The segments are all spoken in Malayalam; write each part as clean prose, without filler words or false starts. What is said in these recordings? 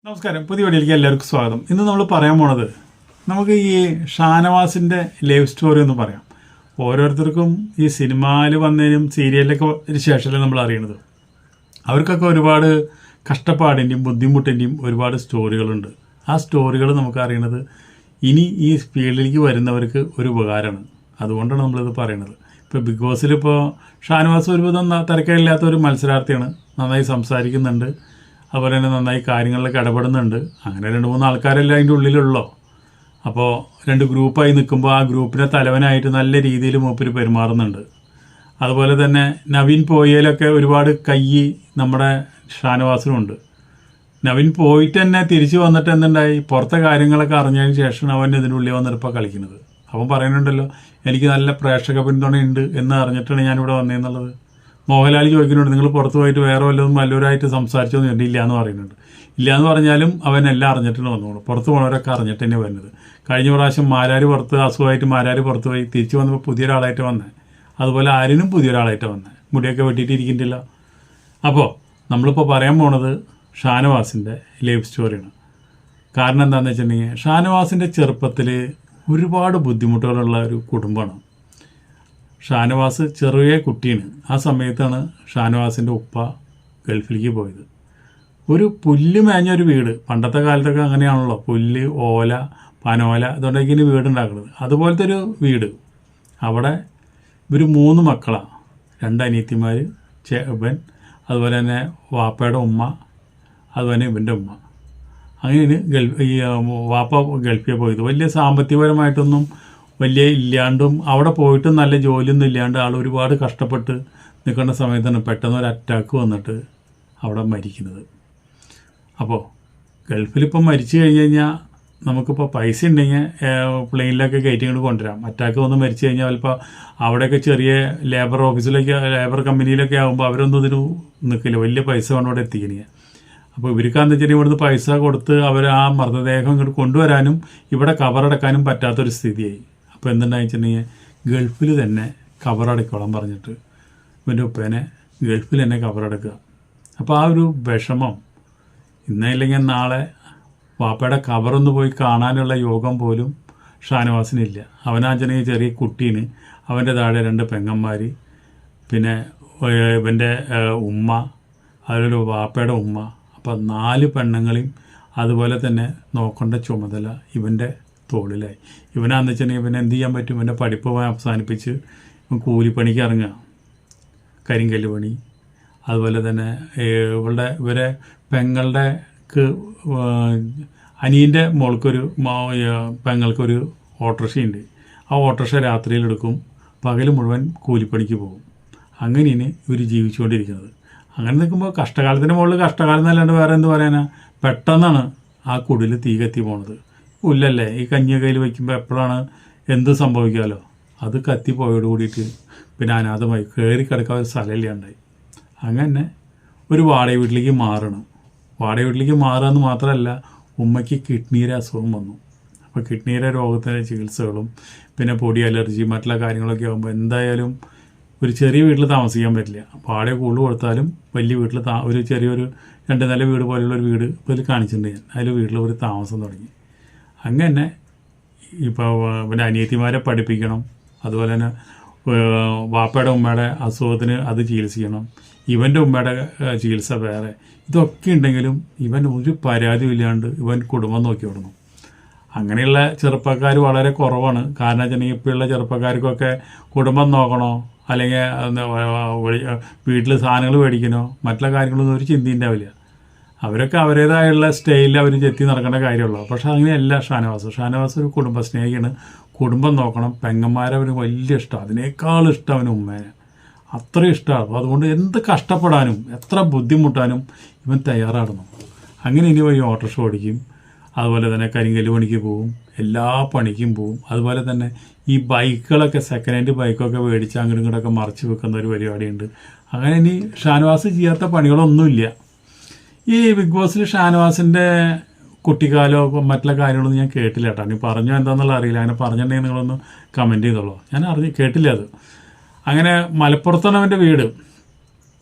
നമസ്കാരം, പുതിയ വീഡിയോയിലേക്ക് എല്ലാവർക്കും സ്വാഗതം. ഇന്ന് നമ്മൾ പറയാൻ പോണത് നമുക്ക് ഈ ഷാനവാസിൻ്റെ ലൈഫ് സ്റ്റോറി എന്ന് പറയാം. ഓരോരുത്തർക്കും ഈ സിനിമയിൽ വന്നതിനും സീരിയലിലൊക്കെ ശേഷമല്ലേ നമ്മൾ അറിയണത്. അവർക്കൊക്കെ ഒരുപാട് കഷ്ടപ്പാടിൻ്റെയും ബുദ്ധിമുട്ടിൻ്റെയും ഒരുപാട് സ്റ്റോറികളുണ്ട്. ആ സ്റ്റോറികൾ നമുക്ക് അറിയണത് ഇനി ഈ ഫീൽഡിലേക്ക് വരുന്നവർക്ക് ഒരു ഉപകാരമാണ്. അതുകൊണ്ടാണ് നമ്മളിത് പറയണത്. ഇപ്പോൾ ബിഗ് ബോസിലിപ്പോൾ ഷാനവാസ് ഒരുവിധം തിരക്കില്ലാത്ത ഒരു മത്സരാർത്ഥിയാണ്. നന്നായി സംസാരിക്കുന്നുണ്ട്, അതുപോലെ തന്നെ നന്നായി കാര്യങ്ങളിലൊക്കെ ഇടപെടുന്നുണ്ട്. അങ്ങനെ 2-3 ആൾക്കാരെല്ലാം അതിൻ്റെ ഉള്ളിലുള്ളോ. അപ്പോൾ 2 ഗ്രൂപ്പായി നിൽക്കുമ്പോൾ ആ ഗ്രൂപ്പിൻ്റെ തലവനായിട്ട് നല്ല രീതിയിൽ മൂപ്പര് പെരുമാറുന്നുണ്ട്. അതുപോലെ തന്നെ നവീൻ പോയതിലൊക്കെ ഒരുപാട് കൈ നമ്മുടെ ഷാനവാസിനുണ്ട്. നവീൻ പോയിട്ട് തന്നെ തിരിച്ചു വന്നിട്ട് എന്തുണ്ടായി, പുറത്തെ കാര്യങ്ങളൊക്കെ അറിഞ്ഞതിന് ശേഷം അവൻ ഇതിനുള്ളിൽ വന്നിട്ടിപ്പോൾ കളിക്കുന്നത്. അവൻ പറയുന്നുണ്ടല്ലോ, എനിക്ക് നല്ല പ്രേക്ഷക പിന്തുണയുണ്ട് എന്ന് അറിഞ്ഞിട്ടാണ് ഞാനിവിടെ വന്നതെന്നുള്ളത്. മോഹൻലാൽ ചോദിക്കുന്നുണ്ട്, നിങ്ങൾ പുറത്ത് പോയിട്ട് വേറെ വല്ലവരായിട്ട് സംസാരിച്ചോ എന്ന് ഇല്ല എന്ന് പറയുന്നുണ്ട്. ഇല്ല എന്ന് പറഞ്ഞാലും അവൻ എല്ലാം അറിഞ്ഞിട്ടാണ് വന്നോളൂ. പുറത്ത് പോണവരൊക്കെ അറിഞ്ഞിട്ട് തന്നെ വരുന്നത്. കഴിഞ്ഞ പ്രാവശ്യം മാരാര് പുറത്ത് അസുഖമായിട്ട് മാരാര് പുറത്ത് പോയി തിരിച്ചു വന്നപ്പോൾ പുതിയൊരാളായിട്ട് വന്നത്. അതുപോലെ ആരിനും പുതിയൊരാളായിട്ട് വന്നത്. മുടിയൊക്കെ വെട്ടിയിട്ട് ഇരിക്കുന്നില്ല. അപ്പോൾ നമ്മളിപ്പോൾ പറയാൻ പോണത് ഷാനവാസിൻ്റെ ലൈഫ് സ്റ്റോറിയാണ്. കാരണം എന്താണെന്ന് വെച്ചിട്ടുണ്ടെങ്കിൽ ഷാനവാസിൻ്റെ ചെറുപ്പത്തിൽ ഒരുപാട് ബുദ്ധിമുട്ടുകളുള്ള ഒരു കുടുംബമാണ്. ഷാനവാസ് ചെറിയ കുട്ടിയാണ്. ആ സമയത്താണ് ഷാനവാസിൻ്റെ ഉപ്പ ഗൾഫിലേക്ക് പോയത്. ഒരു പുല്ല് മേഞ്ഞൊരു വീട്, പണ്ടത്തെ കാലത്തൊക്കെ അങ്ങനെയാണല്ലോ, പുല്ല്, ഓല, പനോല, ഇതുകൊണ്ടൊക്കെ വീടുണ്ടാക്കുന്നത്. അതുപോലത്തെ ഒരു വീട്. അവിടെ ഇവർ 3 മക്കളാണ്. 2 അനിയത്തിമാർ, ഇവൻ, അതുപോലെ തന്നെ വാപ്പയുടെ ഉമ്മ, അതുപോലെ ഇവൻ്റെ ഉമ്മ. അങ്ങനെയാണ് വാപ്പ ഗൾഫിൽ പോയത്. വലിയ സാമ്പത്തികപരമായിട്ടൊന്നും വലിയ ഇല്ലാണ്ടും അവിടെ പോയിട്ട് നല്ല ജോലിയൊന്നും ഇല്ലാണ്ട് ആൾ ഒരുപാട് കഷ്ടപ്പെട്ട് നിൽക്കുന്ന സമയത്താണ് പെട്ടെന്ന് ഒരു അറ്റാക്ക് വന്നിട്ട് അവിടെ മരിക്കുന്നത്. അപ്പോൾ ഗൾഫിലിപ്പം മരിച്ചു കഴിഞ്ഞ് കഴിഞ്ഞാൽ നമുക്കിപ്പോൾ പൈസ ഉണ്ടെങ്കിൽ പ്ലെയിനിലൊക്കെ കയറ്റിക്കൊണ്ട് കൊണ്ടുവരാം. അറ്റാക്ക് വന്ന് മരിച്ചു കഴിഞ്ഞാൽ ചിലപ്പോൾ അവിടെയൊക്കെ ചെറിയ ലേബർ ഓഫീസിലൊക്കെ ലേബർ കമ്പനിയിലൊക്കെ ആകുമ്പോൾ അവരൊന്നും ഇതിന് നിൽക്കില്ല, വലിയ പൈസ കൊണ്ട് ഇവിടെ എത്തിക്കണില്ല. അപ്പോൾ ഇവർക്കാന്ന് വെച്ചിട്ടുണ്ടെങ്കിൽ ഇവിടുന്ന് പൈസ കൊടുത്ത് അവർ ആ മൃതദേഹം ഇങ്ങോട്ട് കൊണ്ടുവരാനും ഇവിടെ കവറടക്കാനും പറ്റാത്തൊരു സ്ഥിതിയായി. അപ്പോൾ എന്തുണ്ടായി വെച്ചിട്ടുണ്ടെങ്കിൽ ഗൾഫിൽ തന്നെ കവറടക്കോളം പറഞ്ഞിട്ട് ഇവൻ്റെ ഉപ്പേനെ ഗൾഫിൽ തന്നെ കവറടക്കുക. അപ്പോൾ ആ ഒരു വിഷമം ഇന്നല്ലെങ്കിൽ നാളെ വാപ്പയുടെ കവറൊന്ന് പോയി കാണാനുള്ള യോഗം പോലും ഷാനവാസിനില്ല. അവനാച്ചനെങ്കിൽ ചെറിയ കുട്ടീന്, അവൻ്റെ താഴെ 2 പെങ്ങന്മാർ, പിന്നെ ഇവൻ്റെ ഉമ്മ, അതുപോലെ വാപ്പയുടെ ഉമ്മ. അപ്പോൾ 4 പെണ്ണുങ്ങളെയും അതുപോലെ തന്നെ നോക്കേണ്ട ചുമതല ഇവൻ്റെ തോളിലായി. ഇവനാന്ന് വെച്ചിട്ടുണ്ടെങ്കിൽ ഇവനെ എന്ത് ചെയ്യാൻ പറ്റും? ഇവൻ്റെ പഠിപ്പ് അവസാനിപ്പിച്ച് ഇവൻ കൂലിപ്പണിക്ക് ഇറങ്ങുക, കരിങ്കല്ല് പണി. അതുപോലെ തന്നെ ഇവരെ പെങ്ങളുടെ അനിയൻ്റെ മോൾക്കൊരു പെങ്ങൾക്കൊരു ഓട്ടോറിക്ഷയുണ്ട്. ആ ഓട്ടോറിക്ഷ രാത്രിയിലെടുക്കും, പകൽ മുഴുവൻ കൂലിപ്പണിക്ക് പോകും. അങ്ങനെയാണ് ഇവർ ജീവിച്ചുകൊണ്ടിരിക്കുന്നത്. അങ്ങനെ നിൽക്കുമ്പോൾ കഷ്ടകാലത്തിന് മുകളിൽ കഷ്ടകാലം എന്നല്ലാണ്ട് വേറെ എന്ത് പറയാനാ? പെട്ടെന്നാണ് ആ കുടിൽ തീ കത്തി പോണത്. പുല്ലല്ലേ, ഈ കഞ്ഞി കയ്യിൽ വയ്ക്കുമ്പോൾ എപ്പോഴാണ് എന്ത് സംഭവിക്കാമല്ലോ. അത് കത്തി പോയോട് കൂടിയിട്ട് പിന്നെ അനാഥമായി കയറി കിടക്കാൻ ഒരു സ്ഥലമില്ലാണ്ടായി. അങ്ങനെ ഒരു വാടക വീട്ടിലേക്ക് മാറണം. വാടക വീട്ടിലേക്ക് മാറുകയെന്ന് മാത്രമല്ല, ഉമ്മയ്ക്ക് കിഡ്നിയുടെ അസുഖം വന്നു. അപ്പോൾ കിഡ്നിയുടെ രോഗത്തിൻ്റെ ചികിത്സകളും പിന്നെ പൊടി അലർജി മറ്റുള്ള കാര്യങ്ങളൊക്കെ ആകുമ്പോൾ എന്തായാലും ഒരു ചെറിയ വീട്ടിൽ താമസിക്കാൻ പറ്റില്ല. വാടക കൂടുതൽ കൊടുത്താലും വലിയ വീട്ടിൽ ഒരു ചെറിയൊരു 2 നില വീട് പോലെയുള്ളൊരു വീട് ഇപ്പോൾ ഇതിൽ കാണിച്ചിട്ടുണ്ട് ഞാൻ. അതിൽ വീട്ടിൽ ഒരു താമസം തുടങ്ങി. അങ്ങനെ ഇപ്പോൾ പിന്നെ അനിയത്തിമാരെ പഠിപ്പിക്കണം, അതുപോലെ തന്നെ വാപ്പയുടെ ഉമ്മയുടെ അസുഖത്തിന് അത് ചികിത്സിക്കണം, ഇവൻ്റെ ഉമ്മയുടെ ചികിത്സ വേറെ. ഇതൊക്കെ ഉണ്ടെങ്കിലും ഇവൻ ഒരു പരാതിയും ഇല്ലാണ്ട് ഇവൻ കുടുംബം നോക്കി വിടണം. അങ്ങനെയുള്ള ചെറുപ്പക്കാർ വളരെ കുറവാണ്. കാരണം വെച്ചിട്ടുണ്ടെങ്കിൽ ഇപ്പോഴുള്ള ചെറുപ്പക്കാർക്കൊക്കെ കുടുംബം നോക്കണോ, അല്ലെങ്കിൽ വീട്ടിൽ സാധനങ്ങൾ മേടിക്കണോ, മറ്റുള്ള കാര്യങ്ങളൊന്നും ഒരു ചിന്തയും ഉണ്ടാവില്ല. അവരൊക്കെ അവരുടേതായുള്ള സ്റ്റൈലിൽ അവർ ചെത്തി നടക്കേണ്ട കാര്യമുള്ളൂ. പക്ഷേ അങ്ങനെയല്ല ഷാനവാസ് ഒരു കുടുംബസ്നേഹിയാണ്. കുടുംബം നോക്കണം. പെങ്ങന്മാരെ അവന് വലിയ ഇഷ്ടമാണ്. അതിനേക്കാൾ ഇഷ്ടം അവന് ഉമ്മേനെ, അത്രയും ഇഷ്ടമാണ്. അപ്പോൾ അതുകൊണ്ട് എന്ത് കഷ്ടപ്പെടാനും എത്ര ബുദ്ധിമുട്ടാനും ഇവൻ തയ്യാറാടുന്നു. അങ്ങനെ ഇനി പോയി ഓട്ടോറിക്ഷ ഓടിക്കും, അതുപോലെ തന്നെ കരിങ്കല്ല് പണിക്ക് പോവും, എല്ലാ പണിക്കും പോവും. അതുപോലെ തന്നെ ഈ ബൈക്കുകളൊക്കെ സെക്കൻഡ് ഹാൻഡ് ബൈക്കൊക്കെ മേടിച്ച് അങ്ങോട്ടും ഇങ്ങോട്ടൊക്കെ മറിച്ച് വെക്കുന്ന ഒരു പരിപാടിയുണ്ട്. അങ്ങനെ ഇനി ഷാനവാസ് ചെയ്യാത്ത പണികളൊന്നുമില്ല. ഈ ബിഗ് ബോസിൽ ഷാനവാസിൻ്റെ കുട്ടിക്കാലോ മറ്റുള്ള കാര്യങ്ങളൊന്നും ഞാൻ കേട്ടില്ല കേട്ടോ. നീ പറഞ്ഞോ എന്താണെന്നുള്ള അറിയില്ല. അങ്ങനെ പറഞ്ഞിട്ടുണ്ടെങ്കിൽ നിങ്ങളൊന്ന് കമൻറ്റ് ചെയ്തോളൂ. ഞാൻ കേട്ടില്ല അത്. അങ്ങനെ മലപ്പുറത്താണ് അവൻ്റെ വീട്.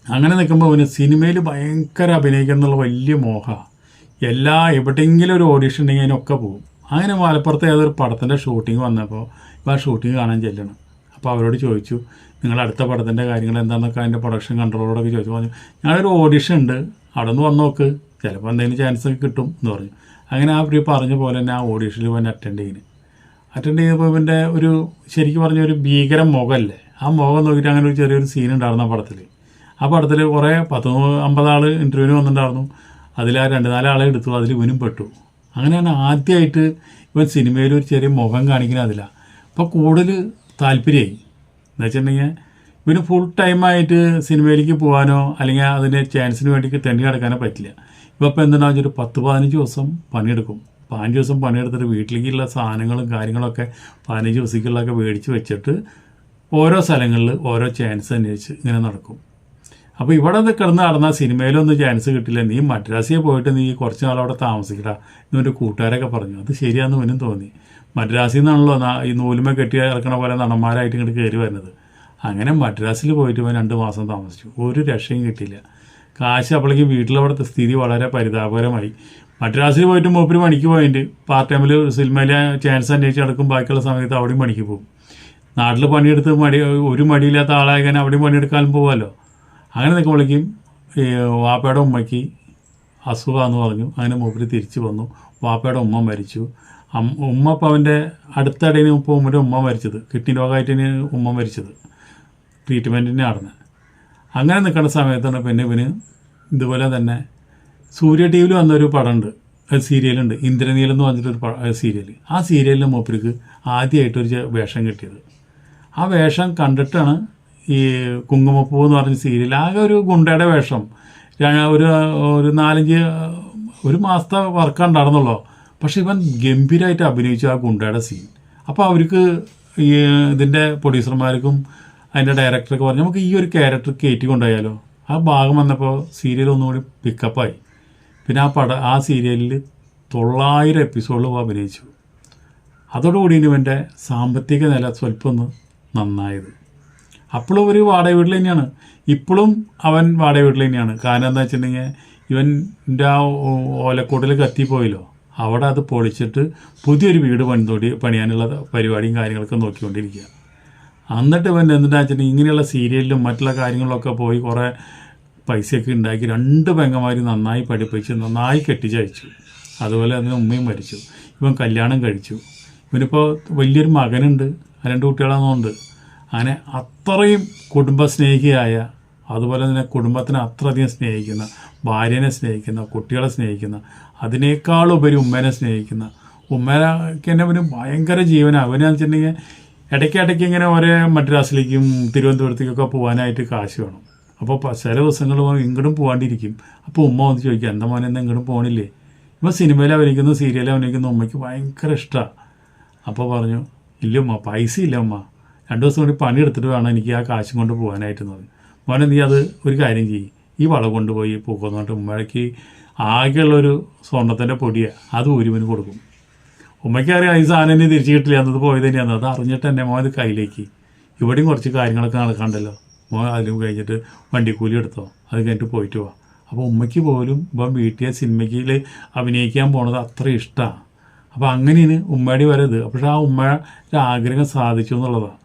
അങ്ങനെ നിൽക്കുമ്പോൾ അവന് സിനിമയിൽ ഭയങ്കര അഭിനയിക്കുക എന്നുള്ള വലിയ മോഹമാണ്. എവിടെയെങ്കിലും ഒരു ഓഡിഷൻ ഉണ്ടെങ്കിൽ അതിനൊക്കെ പോകും. അങ്ങനെ മലപ്പുറത്ത് ഏതൊരു പടത്തിൻ്റെ ഷൂട്ടിങ് വന്നപ്പോൾ ഇപ്പോൾ ആ ഷൂട്ടിങ് കാണാൻ ചെല്ലണം. അപ്പോൾ അവരോട് ചോദിച്ചു, നിങ്ങൾ അടുത്ത പടത്തിൻ്റെ കാര്യങ്ങൾ എന്താണെന്നൊക്കെ അതിൻ്റെ പ്രൊഡക്ഷൻ കൺട്രോളോടൊക്കെ ചോദിച്ചു. പറഞ്ഞു, ഞങ്ങളൊരു ഓഡിഷൻ ഉണ്ട്, അവിടെ നിന്ന് വന്ന് നോക്ക്, ചിലപ്പോൾ എന്തെങ്കിലും ചാൻസ് കിട്ടും എന്ന് പറഞ്ഞു. അങ്ങനെ ആ പറഞ്ഞ പോലെ തന്നെ ആ ഓഡിഷനിൽ പോയി അറ്റൻഡ് ചെയ്തപ്പോൾ ഇവൻ്റെ ശരിക്കും പറഞ്ഞ ഒരു ഭീകര മുഖമല്ലേ, ആ മുഖം നോക്കിയിട്ട് അങ്ങനെ ഒരു ചെറിയൊരു സീൻ ഉണ്ടായിരുന്നു ആ പടത്തിൽ. ആ പടത്തിൽ കുറേ 10-50 ആൾ ഇൻ്റർവ്യൂവിന് വന്നിട്ടുണ്ടായിരുന്നു. അതിൽ ആ 2-4 ആളെ എടുത്തു, അതിൽ ഇവനും പെട്ടു. അങ്ങനെയാണ് ആദ്യമായിട്ട് ഇവൻ സിനിമയിൽ ഒരു ചെറിയ മുഖം കാണിക്കുന്നത് അതിലാണ്. അപ്പോൾ കൂടുതൽ താല്പര്യമായി. എന്ന് വെച്ചിട്ടുണ്ടെങ്കിൽ ഇവന് ഫുൾ ടൈമായിട്ട് സിനിമയിലേക്ക് പോകാനോ അല്ലെങ്കിൽ അതിൻ്റെ ചാൻസിന് വേണ്ടി തെണ്ടി കിടക്കാനോ പറ്റില്ല. ഇപ്പോൾ എന്തുണ്ടാവും, ഒരു 10-15 ദിവസം പണിയെടുക്കും. 15 ദിവസം പണിയെടുത്തിട്ട് വീട്ടിലേക്കുള്ള സാധനങ്ങളും കാര്യങ്ങളൊക്കെ 15 ദിവസത്തേക്കുള്ളതൊക്കെ മേടിച്ച് വെച്ചിട്ട് ഓരോ സ്ഥലങ്ങളിൽ ഓരോ ചാൻസ് അന്വേഷിച്ച് ഇങ്ങനെ നടക്കും. അപ്പോൾ ഇവിടെ കിടന്ന് നടന്നാൽ സിനിമയിലൊന്നും ചാൻസ് കിട്ടില്ല, നീ മദ്രാസിൽ പോയിട്ട് നീ കുറച്ച് നാൾ അവിടെ താമസിക്കടാ എന്നൊരു കൂട്ടുകാരൊക്കെ പറഞ്ഞു. അത് ശരിയാണെന്ന് ഇവനും തോന്നി. മദ്രാസിൽ നിന്നാണല്ലോ ഈ നൂലുമ കെട്ടി ഇറക്കണ പോലെ നടന്മാരായിട്ട് ഇങ്ങോട്ട് കയറി വരുന്നത്. അങ്ങനെ മദ്രാസിൽ പോയിട്ട് ഇവൻ 2 മാസം താമസിച്ചു. ഒരു രക്ഷയും കിട്ടിയില്ല. കാശ് അപ്പോഴേക്കും വീട്ടിലവിടുത്തെ സ്ഥിതി വളരെ പരിതാപകരമായി. മദ്രാസിൽ പോയിട്ട് മൂപ്പര് പണിക്ക് പോയിട്ട് പാർട്ട് ടൈമിൽ സിനിമയിലെ ചാൻസ് അന്വേഷിച്ച് നടക്കും. ബാക്കിയുള്ള സമയത്ത് അവിടെയും പണിക്ക് പോകും. നാട്ടിൽ പണിയെടുത്ത് ഒരു മടിയില്ലാത്ത ആളായതിനെ അവിടെയും പണിയെടുക്കാനും പോകാമല്ലോ. അങ്ങനെ നിൽക്കുമ്പോഴേക്കും വാപ്പയുടെ ഉമ്മയ്ക്ക് അസുഖമാണെന്ന് പറഞ്ഞു. അങ്ങനെ മൂപ്പര് തിരിച്ചു വന്നു. വാപ്പയുടെ ഉമ്മ മരിച്ചു. ഉമ്മ ഇപ്പോൾ അവൻ്റെ അടുത്തിടയിൽ ഇപ്പോൾ ഉമ്മയുടെ ഉമ്മ മരിച്ചത്, കിഡ്നി രോഗമായിട്ടാണ് ഉമ്മ മരിച്ചത്, ട്രീറ്റ്മെൻറ്റിന് നടന്നത്. അങ്ങനെ നിൽക്കുന്ന സമയത്താണ് പിന്നെ ഇവന് ഇതുപോലെ തന്നെ സൂര്യ ടി വിയിൽ വന്നൊരു പടമുണ്ട്, സീരിയലുണ്ട്, ഇന്ദ്രനീലം എന്ന് പറഞ്ഞിട്ടൊരു സീരിയൽ. ആ സീരിയലിൽ മൂപ്പർക്ക് ആദ്യമായിട്ടൊരു വേഷം കിട്ടിയത്. ആ വേഷം കണ്ടിട്ടാണ് ഈ കുങ്കുമപ്പൂ എന്ന് പറഞ്ഞ സീരിയൽ. ആകെ ഒരു ഗുണ്ടയുടെ വേഷം, ഒരു 4-5 മാസത്തെ വർക്ക് ഉണ്ടായിരുന്നുള്ളൂ. പക്ഷെ ഇവൻ ഗംഭീരമായിട്ട് അഭിനയിച്ചു ആ ഗുണ്ടയുടെ സീൻ. അപ്പോൾ അവർക്ക് ഈ ഇതിൻ്റെ പ്രൊഡ്യൂസർമാർക്കും അതിൻ്റെ ഡയറക്ടറൊക്കെ പറഞ്ഞു, നമുക്ക് ഈ ഒരു ക്യാരക്ടർ കയറ്റി കൊണ്ടുപോയാലോ. ആ ഭാഗം വന്നപ്പോൾ സീരിയൽ ഒന്നുകൂടി പിക്കപ്പായി. പിന്നെ ആ സീരിയലിൽ 900 എപ്പിസോഡിൽ അഭിനയിച്ചു. അതോടുകൂടി ഇവൻ്റെ സാമ്പത്തിക നില സ്വല്പം ഒന്ന് നന്നായത്. അപ്പോഴും ഒരു വാടക വീട്ടിൽ തന്നെയാണ്, ഇപ്പോഴും അവൻ വാടക വീട്ടിൽ തന്നെയാണ്. കാരണം എന്താ വെച്ചിട്ടുണ്ടെങ്കിൽ ഇവൻ്റെ ആ ഓലക്കൂട്ടിൽ കത്തിപ്പോയല്ലോ, അവിടെ അത് പൊളിച്ചിട്ട് പുതിയൊരു വീട് പണിയാനുള്ള പരിപാടിയും കാര്യങ്ങളൊക്കെ നോക്കിക്കൊണ്ടിരിക്കുക. എന്നിട്ട് ഇവൻ എന്താ വെച്ചിട്ടുണ്ടെങ്കിൽ ഇങ്ങനെയുള്ള സീരിയലിലും മറ്റുള്ള കാര്യങ്ങളിലൊക്കെ പോയി കുറേ പൈസയൊക്കെ ഉണ്ടാക്കി 2 പെങ്ങന്മാർ നന്നായി പഠിപ്പിച്ച് നന്നായി കെട്ടിച്ചയച്ചു. അതുപോലെ അതിന് ഉമ്മയും മരിച്ചു. ഇവൻ കല്യാണം കഴിച്ചു. ഇവനിപ്പോൾ വലിയൊരു മകനുണ്ട്, 2 കുട്ടികളാണെന്നുണ്ട്. അങ്ങനെ അത്രയും കുടുംബസ്നേഹിയായ, അതുപോലെ തന്നെ കുടുംബത്തിനെ അത്രയധികം സ്നേഹിക്കുന്ന, ഭാര്യനെ സ്നേഹിക്കുന്ന, കുട്ടികളെ സ്നേഹിക്കുന്ന, അതിനേക്കാളുപരി ഉമ്മേനെ സ്നേഹിക്കുന്ന, ഉമ്മേനൊക്കെ തന്നെ അവന് ഭയങ്കര ജീവനാണ്. അവനെന്ന് വെച്ചിട്ടുണ്ടെങ്കിൽ ഇടയ്ക്കിടയ്ക്ക് ഇങ്ങനെ ഒരേ മദ്രാസിലേക്കും തിരുവനന്തപുരത്തേക്കൊക്കെ പോകാനായിട്ട് കാശ് വേണം. അപ്പോൾ ചില ദിവസങ്ങൾ ഇങ്ങോട്ടും പോകാണ്ടിരിക്കും. അപ്പോൾ ഉമ്മ വന്ന് ചോദിക്കുക, എന്താ മോനെ എന്താ ഇങ്ങോട്ടും പോകണില്ലേ? ഇപ്പോൾ സിനിമയിൽ അഭിനയിക്കുന്നു, സീരിയലിൽ അഭിനയിക്കുന്ന ഉമ്മയ്ക്ക് ഭയങ്കര ഇഷ്ടമാണ്. അപ്പോൾ പറഞ്ഞു, ഇല്ല ഉമ്മ, പൈസ ഇല്ല ഉമ്മ, 2 ദിവസം കൂടി പണിയെടുത്തിട്ട് വേണം എനിക്ക് ആ കാശും കൊണ്ട് പോകാനായിട്ടെന്ന് പറഞ്ഞു. മോനെ നീ അത് ഒരു കാര്യം ചെയ്യും, ഈ വള കൊണ്ടുപോയി പൂക്കുന്നിട്ട് ഉമ്മയ്ക്ക് ആകെയുള്ളൊരു സ്വർണ്ണത്തിൻ്റെ പൊടിയാണ്, അത് ഒരുവന് കൊടുക്കും. ഉമ്മയ്ക്ക് അറിയാം ഈ സാധനം ഇനി തിരിച്ചു കിട്ടില്ല, എന്നത് പോയത് തന്നെയാണ്. അത് അറിഞ്ഞിട്ട് തന്നെ മോൻ ഇത് കയ്യിലേക്ക്, ഇവിടെയും കുറച്ച് കാര്യങ്ങളൊക്കെ നടക്കാണ്ടല്ലോ, മോൻ അതിലും കഴിഞ്ഞിട്ട് വണ്ടിക്കൂലി എടുത്തോ, അത് കഴിഞ്ഞിട്ട് പോയിട്ട് പോവാം. അപ്പോൾ ഉമ്മയ്ക്ക് പോലും ഇപ്പം വീട്ടിലെ സിനിമയ്ക്ക് അഭിനയിക്കാൻ പോണത് അത്ര ഇഷ്ടമാണ്. അപ്പോൾ അങ്ങനെയാണ് ഉമ്മയുടെ വരത്. പക്ഷേ ആ ഉമ്മയുടെ ആഗ്രഹം സാധിച്ചു എന്നുള്ളതാണ്.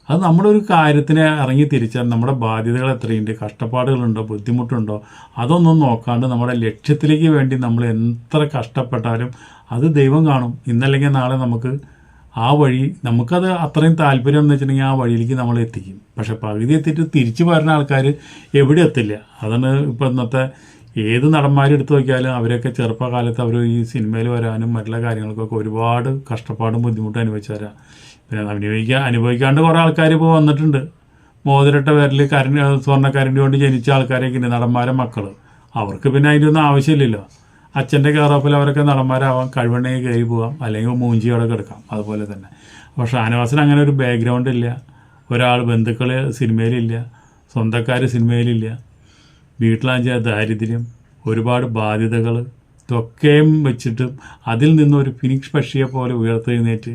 അത് നമ്മുടെ ഒരു കാര്യത്തിനെ ഇറങ്ങി തിരിച്ചാൽ നമ്മുടെ ബാധ്യതകൾ എത്രയുണ്ട്, കഷ്ടപ്പാടുകളുണ്ടോ, ബുദ്ധിമുട്ടുണ്ടോ, അതൊന്നും നോക്കാണ്ട് നമ്മുടെ ലക്ഷ്യത്തിലേക്ക് വേണ്ടി നമ്മൾ എത്ര കഷ്ടപ്പെട്ടാലും അത് ദൈവം കാണും. ഇന്നല്ലെങ്കിൽ നാളെ നമുക്ക് ആ വഴി, നമുക്കത് അത്രയും താല്പര്യം എന്ന് വെച്ചിട്ടുണ്ടെങ്കിൽ ആ വഴിയിലേക്ക് നമ്മൾ എത്തിക്കും. പക്ഷെ പകുതി എത്തിയിട്ട് തിരിച്ചു വരുന്ന ആൾക്കാർ എവിടെ എത്തില്ല. അതാണ് ഇപ്പോൾ ഇന്നത്തെ ഏത് നടന്മാരും എടുത്തു നോക്കിയാലും അവരൊക്കെ ചെറുപ്പകാലത്ത് അവർ ഈ സിനിമയിൽ വരാനും മറ്റുള്ള കാര്യങ്ങൾക്കൊക്കെ ഒരുപാട് കഷ്ടപ്പാടും ബുദ്ധിമുട്ടും അനുഭവിച്ചവരാ. പിന്നെ അനുഭവിക്കാണ്ട് കുറേ ആൾക്കാർ ഇപ്പോൾ വന്നിട്ടുണ്ട്. മോതിരട്ട പേരിൽ സ്വർണ്ണക്കരണ്ടി കൊണ്ട് ജനിച്ച ആൾക്കാരൊക്കെ ഉണ്ട്, നടന്മാരെ മക്കൾ. അവർക്ക് പിന്നെ അതിൻ്റെ ഒന്നും ആവശ്യമില്ലല്ലോ. അച്ഛൻ്റെ കയറപ്പിൽ അവരൊക്കെ നടന്മാരാവാം, കഴിവുണ്ടെങ്കിൽ കയറി പോവാം, അല്ലെങ്കിൽ മൂഞ്ചിയോടൊക്കെ എടുക്കാം. അതുപോലെ തന്നെ പക്ഷേ ഷാനവാസിന് അങ്ങനെ ഒരു ബാക്ക്ഗ്രൗണ്ട് ഇല്ല, ഒരാൾ ബന്ധുക്കൾ സിനിമയിലില്ല, സ്വന്തക്കാർ സിനിമയിലില്ല, വീട്ടിലാഞ്ചാൽ ദാരിദ്ര്യം, ഒരുപാട് ബാധ്യതകൾ, ഇതൊക്കെയും വെച്ചിട്ടും അതിൽ നിന്നൊരു ഫിനിക്സ് പക്ഷിയെ പോലെ ഉയർത്തെഴുന്നേറ്റ്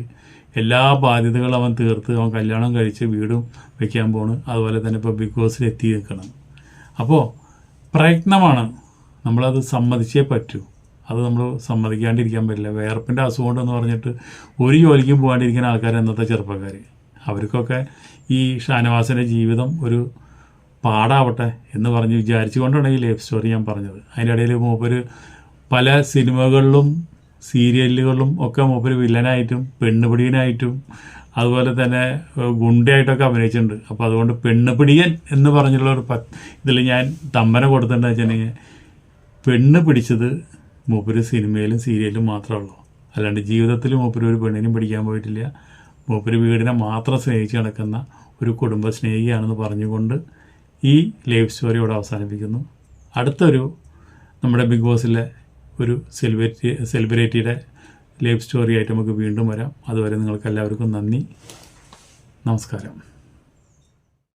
എല്ലാ ബാധ്യതകളും അവൻ തീർത്ത് അവൻ കല്യാണം കഴിച്ച് വീടും വയ്ക്കാൻ പോണ്. അതുപോലെ തന്നെ ഇപ്പോൾ ബിഗ് ബോസിൽ എത്തി നിൽക്കണം. അപ്പോൾ പ്രയത്നമാണ്, നമ്മളത് സമ്മതിച്ചേ പറ്റൂ. അത് നമ്മൾ സമ്മതിക്കാണ്ടിരിക്കാൻ പറ്റില്ല. വേർപ്പിൻ്റെ അസുഖം ഉണ്ടെന്ന് പറഞ്ഞിട്ട് ഒരു ജോലിക്കും പോകാണ്ടിരിക്കുന്ന ആൾക്കാർ ഇന്നത്തെ ചെറുപ്പക്കാർ. അവർക്കൊക്കെ ഈ ഷാനവാസിൻ്റെ ജീവിതം ഒരു പാടാവട്ടെ എന്ന് പറഞ്ഞ് വിചാരിച്ചുകൊണ്ടാണ് ഈ ലൈഫ് സ്റ്റോറി ഞാൻ പറഞ്ഞത്. അതിൻ്റെ ഇടയിൽ മൂപ്പര് പല സിനിമകളിലും സീരിയലുകളിലും ഒക്കെ മൂപ്പര് വില്ലനായിട്ടും പെണ്ണുപിടിയനായിട്ടും അതുപോലെ തന്നെ ഗുണ്ടയായിട്ടൊക്കെ അഭിനയിച്ചിട്ടുണ്ട്. അപ്പോൾ അതുകൊണ്ട് പെണ്ണുപിടിയൻ എന്ന് പറഞ്ഞുള്ള ഒരു ഇതിൽ ഞാൻ തമ്മന കൊടുത്തിട്ടുണ്ടെന്ന് വെച്ചിട്ടുണ്ടെങ്കിൽ പെണ്ണ് പിടിച്ചത് മൂപ്പര് സിനിമയിലും സീരിയലിലും മാത്രമേ ഉള്ളൂ. അല്ലാണ്ട് ജീവിതത്തിൽ മൂപ്പര് ഒരു പെണ്ണിനും പിടിക്കാൻ പോയിട്ടില്ല. മൂപ്പര് വീടിനെ മാത്രം സ്നേഹിച്ച് നടക്കുന്ന ഒരു കുടുംബ സ്നേഹിയാണെന്ന് പറഞ്ഞുകൊണ്ട് ഈ ലൈഫ് സ്റ്റോറി ഇവിടെ അവസാനിപ്പിക്കുന്നു. അടുത്തൊരു നമ്മുടെ ബിഗ് ബോസിലെ ഒരു സെലിബ്രിറ്റിയുടെ ലൈഫ് സ്റ്റോറി ആയിട്ട് നമുക്ക് വീണ്ടും വരാം. അതുവരെ നിങ്ങൾക്ക് എല്ലാവർക്കും നന്ദി, നമസ്കാരം.